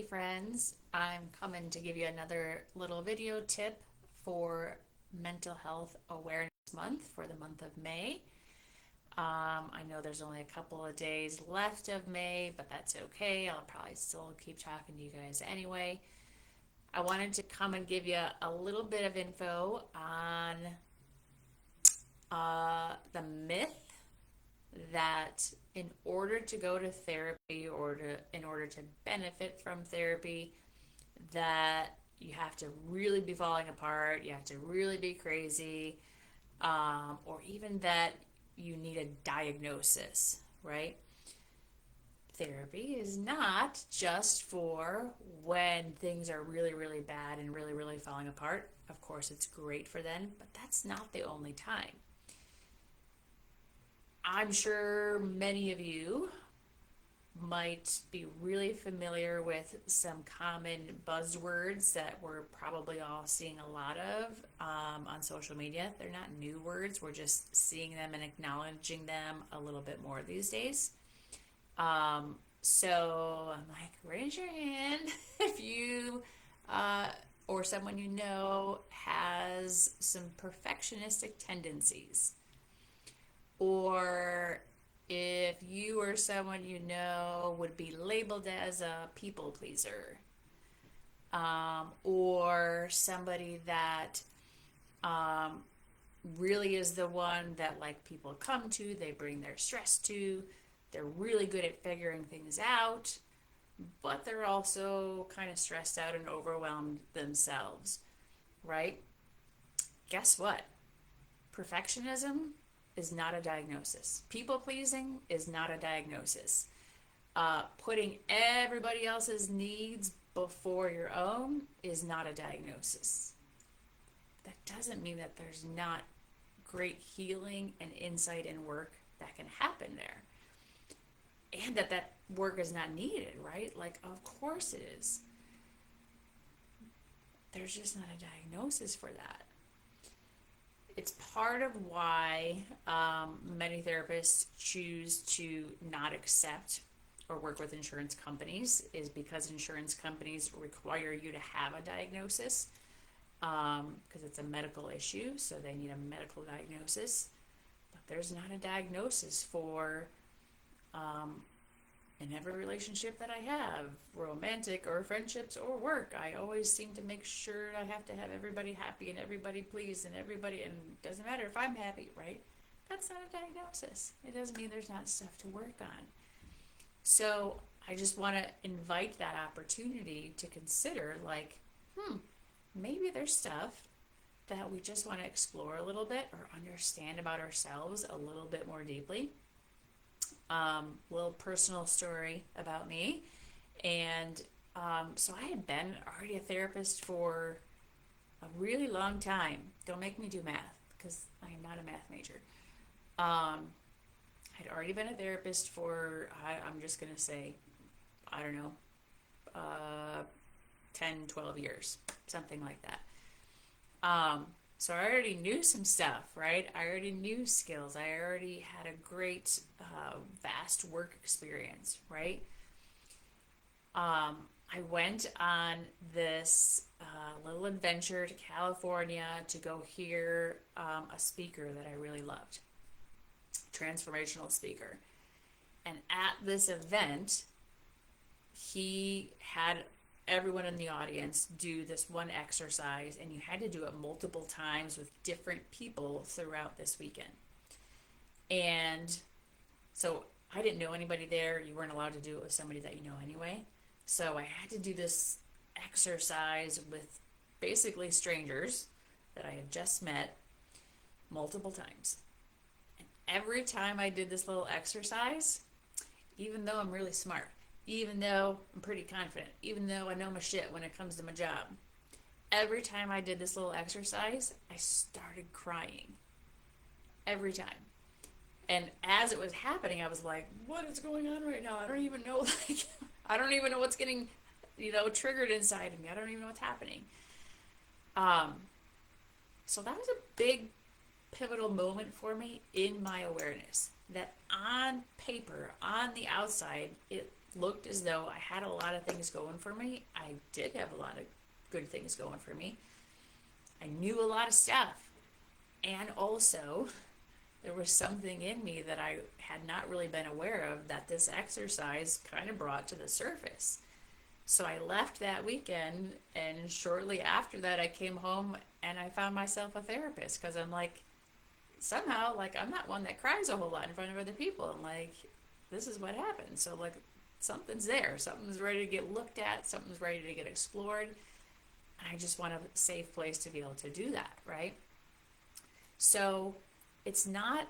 friends. I'm coming to give you another little video tip for Mental Health Awareness Month for the month of May. I know there's only a couple of days left of May, but that's okay. I'll probably still keep talking to you guys anyway. I wanted to come and give you a little bit of info on the myth that in order to go to therapy or in order to benefit from therapy, that you have to really be falling apart, you have to really be crazy, or even that you need a diagnosis, right? Therapy is not just for when things are really, really bad and really, really falling apart. Of course, it's great for them, but that's not the only time. I'm sure many of you might be really familiar with some common buzzwords that we're probably all seeing a lot of on social media. They're not new words, we're just seeing them and acknowledging them a little bit more these days. So I'm like, raise your hand if you or someone you know has some perfectionistic tendencies, or if you or someone you know would be labeled as a people pleaser, or somebody that um, really is the one that like people come to, they bring their stress to, they're really good at figuring things out, but they're also kind of stressed out and overwhelmed themselves, right? Guess what? Perfectionism is not a diagnosis. People pleasing is not a diagnosis. Putting everybody else's needs before your own is not a diagnosis. That doesn't mean that there's not great healing and insight and work that can happen there, and that work is not needed, right? Like, of course it is. There's just not a diagnosis for that. It's part of why many therapists choose to not accept or work with insurance companies, is because insurance companies require you to have a diagnosis, because it's a medical issue, so they need a medical diagnosis. But there's not a diagnosis for in every relationship that I have, romantic or friendships or work, I always seem to make sure I have to have everybody happy and everybody pleased and everybody, and it doesn't matter if I'm happy, right? That's not a diagnosis. It doesn't mean there's not stuff to work on. So I just want to invite that opportunity to consider, like, maybe there's stuff that we just want to explore a little bit or understand about ourselves a little bit more deeply. Little personal story about me. And so I had been already a therapist for a really long time. Don't make me do math because I am not a math major. I'd already been a therapist for, I'm just going to say, I don't know, uh, 10, 12 years, something like that. So I already knew some stuff, right? I already knew skills. I already had a great, vast work experience, right? I went on this little adventure to California to go hear a speaker that I really loved, transformational speaker. And at this event, he had everyone in the audience do this one exercise, and you had to do it multiple times with different people throughout this weekend. And so I didn't know anybody there. You weren't allowed to do it with somebody that you know anyway. So I had to do this exercise with basically strangers that I had just met multiple times. And every time I did this little exercise, even though I'm really smart, even though I'm pretty confident, even though I know my shit when it comes to my job, every time I did this little exercise, I started crying. Every time. And as it was happening, I was like, what is going on right now? I don't even know, like, I don't even know what's getting, triggered inside of me. I don't even know what's happening. Um, so that was a big pivotal moment for me in my awareness that on paper, on the outside, it looked as though I had a lot of things going for me. I did have a lot of good things going for me. I knew a lot of stuff. And also, there was something in me that I had not really been aware of that this exercise kind of brought to the surface. So I left that weekend, and shortly after that, I came home and I found myself a therapist because I'm like, somehow, like, I'm not one that cries a whole lot in front of other people. I'm like, this is what happened. So, like, something's there. Something's ready to get looked at. Something's ready to get explored. And I just want a safe place to be able to do that, right? So, it's not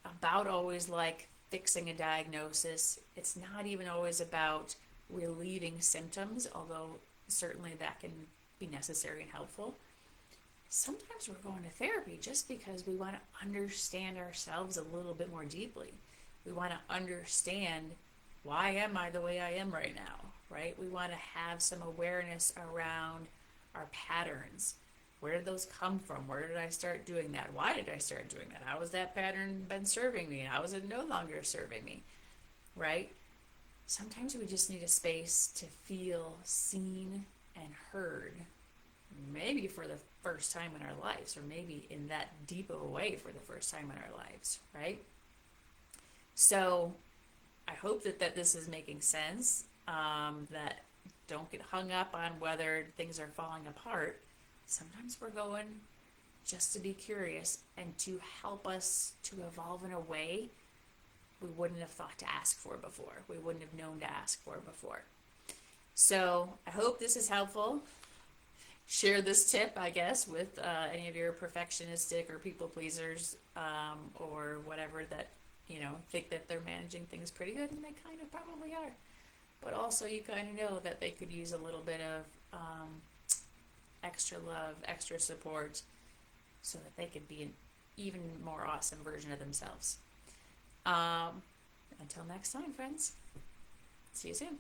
about always like fixing a diagnosis. It's not even always about relieving symptoms, although certainly that can be necessary and helpful. Sometimes we're going to therapy just because we want to understand ourselves a little bit more deeply. We want to understand, why am I the way I am right now, right? We want to have some awareness around our patterns. Where did those come from? Where did I start doing that? Why did I start doing that? How has that pattern been serving me? How is it no longer serving me, right? Sometimes we just need a space to feel seen and heard, maybe for the first time in our lives, or maybe in that deep of a way for the first time in our lives, right? So I hope that this is making sense, that don't get hung up on whether things are falling apart. Sometimes we're going just to be curious and to help us to evolve in a way we wouldn't have thought to ask for before. We wouldn't have known to ask for before. So I hope this is helpful. Share this tip, I guess, with any of your perfectionistic or people pleasers, or whatever that, think that they're managing things pretty good, and they kind of probably are. But also, you kind of know that they could use a little bit of extra love, extra support, so that they could be an even more awesome version of themselves. Until next time, friends. See you soon.